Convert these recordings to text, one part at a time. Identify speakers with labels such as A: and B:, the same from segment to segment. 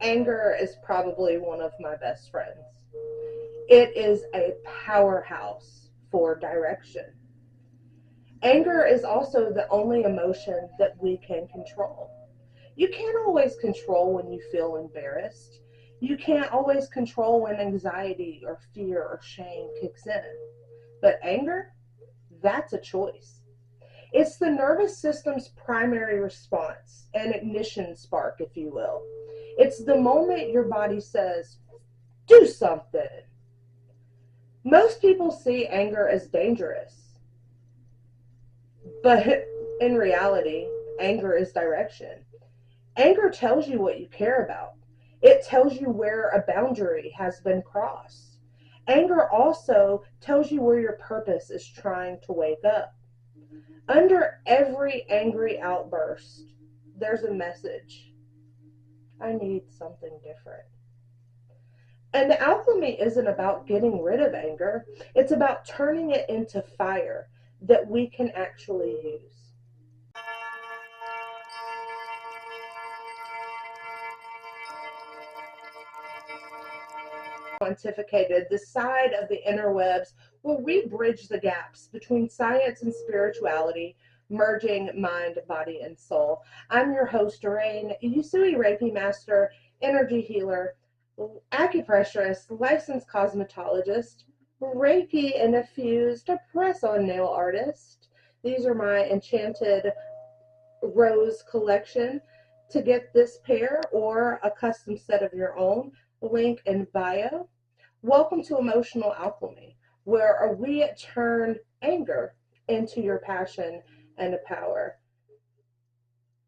A: Anger is probably one of my best friends. It is a powerhouse for direction. Anger is also the only emotion that we can control. You can't always control when you feel embarrassed. You can't always control when anxiety or fear or shame kicks in. But anger, that's a choice. It's the nervous system's primary response, an ignition spark, if you will. It's the moment your body says, do something. Most people see anger as dangerous, but in reality, anger is direction. Anger tells you what you care about. It tells you where a boundary has been crossed. Anger also tells you where your purpose is trying to wake up. Under every angry outburst, there's a message. I need something different. And the alchemy isn't about getting rid of anger. It's about turning it into fire that we can actually use. Pontificated, the side of the interwebs will rebridge the gaps between science and spirituality, merging mind, body, and soul. I'm your host, Doreen, Usui Reiki Master, energy healer, acupressurist, licensed cosmetologist, Reiki-infused press-on nail artist. These are my enchanted rose collection. To get this pair or a custom set of your own, link in bio. Welcome to Emotional Alchemy, where we turn anger into your passion and power.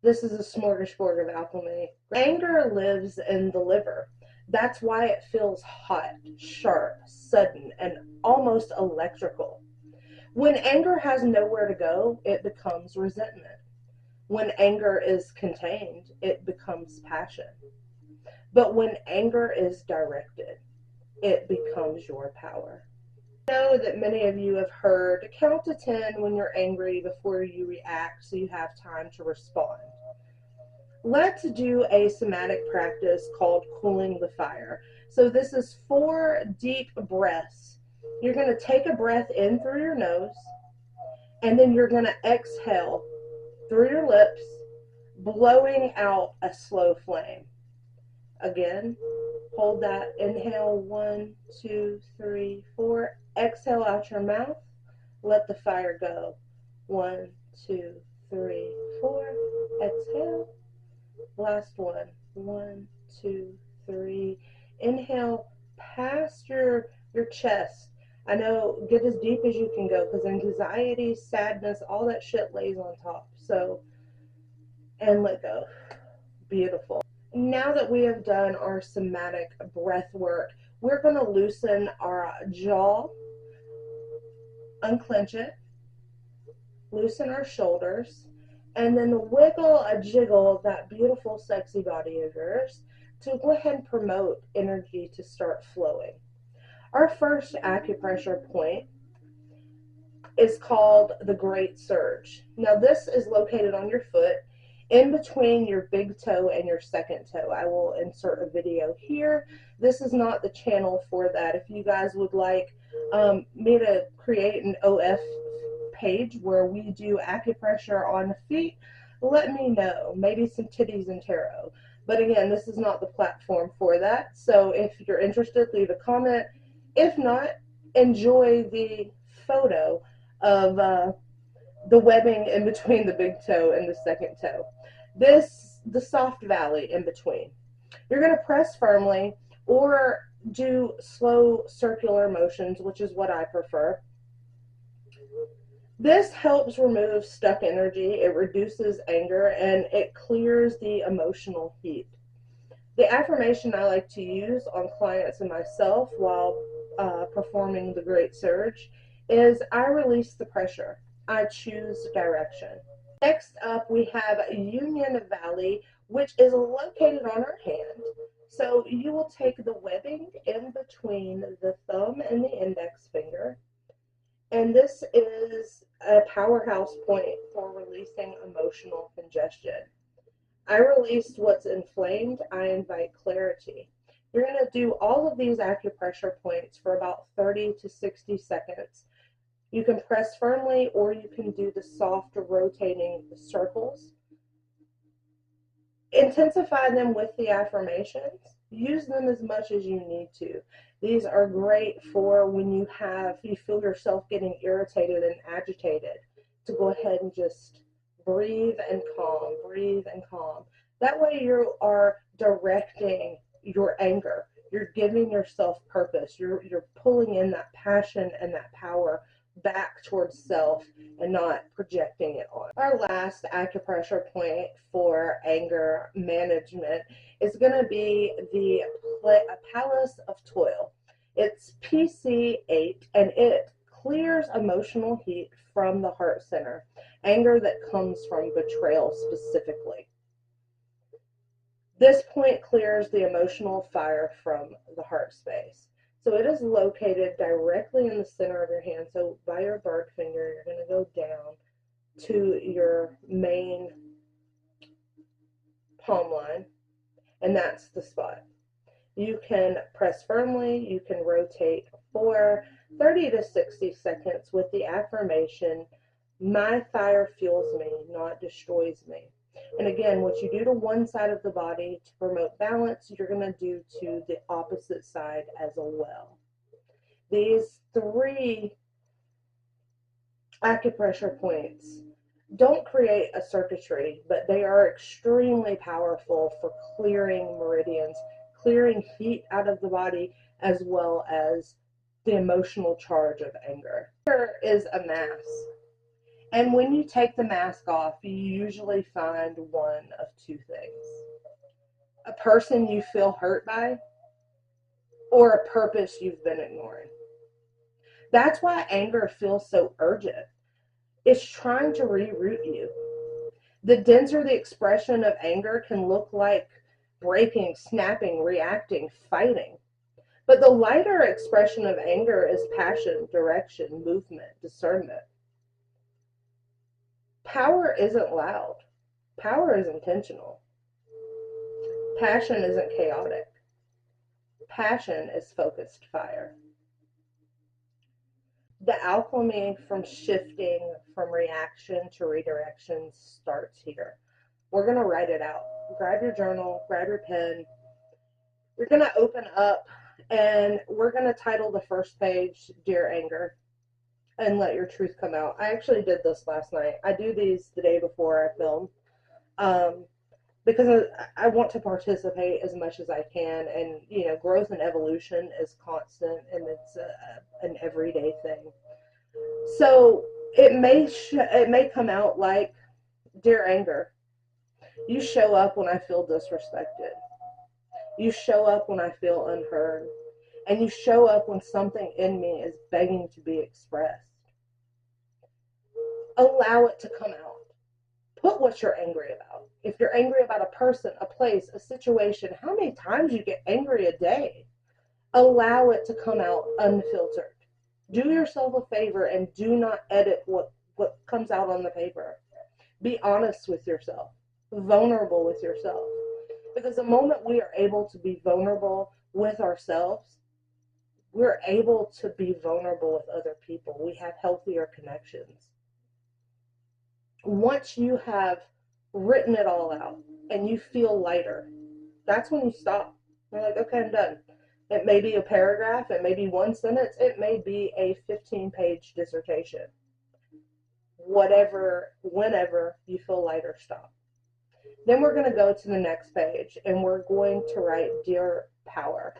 A: This is a smorgasbord of alchemy. Anger lives in the liver. That's why it feels hot, sharp, sudden, and almost electrical. When anger has nowhere to go, it becomes resentment. When anger is contained, it becomes passion. But when anger is directed, it becomes your power. I know that many of you have heard count to 10 when you're angry before you react so you have time to respond. Let's do a somatic practice called cooling the fire. So this is 4 deep breaths. You're going to take a breath in through your nose, and then you're going to exhale through your lips, blowing out a slow flame. Again, hold that. Inhale, 1, 2, 3, 4. Exhale out your mouth. Let the fire go. 1, 2, 3, 4. Exhale. Last one. 1, 2, 3. Inhale past your chest. I know, get as deep as you can go, because anxiety, sadness, all that shit lays on top. So, and let go. Beautiful. Now that we have done our somatic breath work, we're going to loosen our jaw, unclench it, loosen our shoulders, and then wiggle a jiggle that beautiful, sexy body of yours to go ahead and promote energy to start flowing. Our first acupressure point is called the Great Surge. Now this is located on your foot in between your big toe and your second toe. I will insert a video here. This is not the channel for that. If you guys would like me to create an OF page where we do acupressure on the feet, let me know. Maybe some titties and tarot. But again, this is not the platform for that. So if you're interested, leave a comment. If not, enjoy the photo of the webbing in between the big toe and the second toe. The soft valley in between. You're going to press firmly or do slow circular motions, which is what I prefer. This helps remove stuck energy, it reduces anger, and it clears the emotional heat. The affirmation I like to use on clients and myself while performing the Great Surge is, I release the pressure. I choose direction. Next up, we have Union Valley, which is located on our hand. So you will take the webbing in between the thumb and the index finger. And this is a powerhouse point for releasing emotional congestion. I release what's inflamed. I invite clarity. You're going to do all of these acupressure points for about 30 to 60 seconds. You can press firmly or you can do the soft rotating circles. Intensify them with the affirmations. Use them as much as you need to. These are great for when you feel yourself getting irritated and agitated, to go ahead and just breathe and calm, breathe and calm. That way you are directing your anger. You're giving yourself purpose. You're pulling in that passion and that power back towards self and not projecting it on. Our last acupressure point for anger management is going to be the Palace of Toil. It's PC8 and it clears emotional heat from the heart center, anger that comes from betrayal specifically. This point clears the emotional fire from the heart space. So it is located directly in the center of your hand. So by your bird finger, you're going to go down to your main palm line, and that's the spot. You can press firmly, you can rotate for 30 to 60 seconds with the affirmation, my fire fuels me, not destroys me. And again, what you do to one side of the body to promote balance, you're going to do to the opposite side as well. These 3 acupressure points don't create a circuitry, but they are extremely powerful for clearing meridians, clearing heat out of the body, as well as the emotional charge of anger. Here is a mask. And when you take the mask off, you usually find one of 2 things. A person you feel hurt by, or a purpose you've been ignoring. That's why anger feels so urgent. It's trying to reroute you. The denser the expression of anger can look like breaking, snapping, reacting, fighting. But the lighter expression of anger is passion, direction, movement, discernment. Power isn't loud. Power is intentional. Passion isn't chaotic. Passion is focused fire. The alchemy from shifting from reaction to redirection starts here. We're going to write it out. Grab your journal, grab your pen. You're going to open up and we're going to title the first page, Dear Anger, and let your truth come out. I actually did this last night. I do these the day before I film because I want to participate as much as I can. And, you know, growth and evolution is constant and it's an everyday thing. So it may come out like, Dear Anger, you show up when I feel disrespected. You show up when I feel unheard. And you show up when something in me is begging to be expressed. Allow it to come out. Put what you're angry about. If you're angry about a person, a place, a situation, how many times you get angry a day? Allow it to come out unfiltered. Do yourself a favor and do not edit what comes out on the paper. Be honest with yourself, vulnerable with yourself. Because the moment we are able to be vulnerable with ourselves, we're able to be vulnerable with other people. We have healthier connections. Once you have written it all out and you feel lighter, that's when you stop. You're like, okay, I'm done. It may be a paragraph, it may be one sentence, it may be a 15-page dissertation. Whatever, whenever you feel lighter, stop. Then we're going to go to the next page and we're going to write Dear Power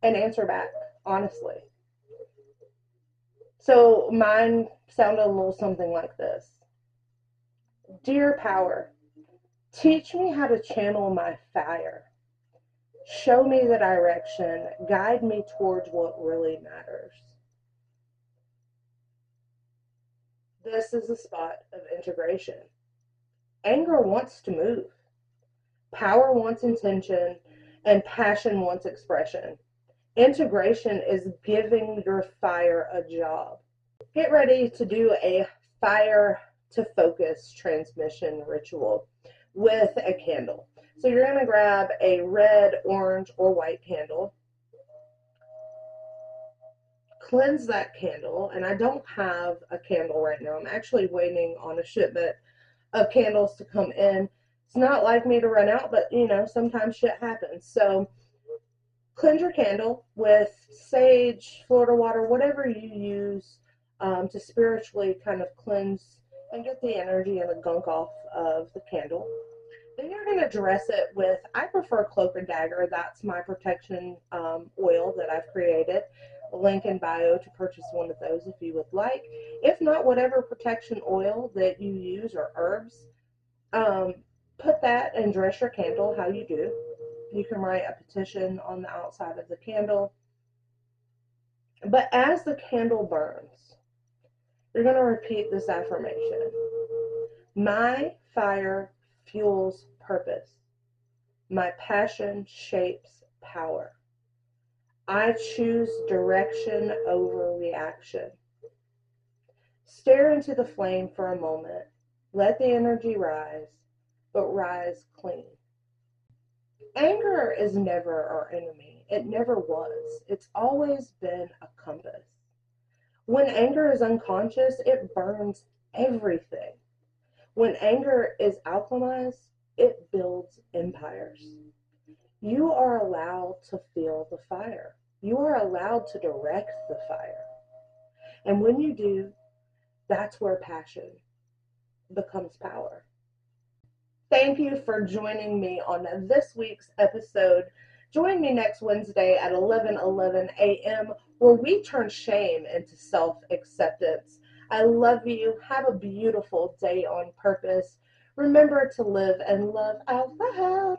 A: and answer back honestly. So mine sounded a little something like this. Dear Power, teach me how to channel my fire. Show me the direction. Guide me towards what really matters. This is a spot of integration. Anger wants to move. Power wants intention, and passion wants expression. Integration is giving your fire a job. Get ready to do a fire to focus transmission ritual. with a candle. So you're going to grab a red, orange, or white candle. Cleanse that candle, and I don't have a candle right now. I'm actually waiting on a shipment of candles to come in. It's not like me to run out, but sometimes shit happens. So cleanse your candle with sage, Florida water, whatever you use to spiritually kind of cleanse and get the energy and the gunk off of the candle. Then you're going to dress it with, I prefer Cloak and Dagger. That's my protection oil that I've created. Link in bio to purchase one of those if you would like. If not, whatever protection oil that you use or herbs, put that and dress your candle how you do. You can write a petition on the outside of the candle. But as the candle burns, you're going to repeat this affirmation. My fire fuels purpose. My passion shapes power. I choose direction over reaction. Stare into the flame for a moment. Let the energy rise, but rise clean. Anger is never our enemy. It never was. It's always been a compass. When anger is unconscious, it burns everything. When anger is alchemized, it builds empires. You are allowed to feel the fire. You are allowed to direct the fire. And when you do, that's where passion becomes power. Thank you for joining me on this week's episode. Join me next Wednesday at 11:11 a.m. where we turn shame into self-acceptance. I love you. Have a beautiful day on purpose. Remember to live and love out loud.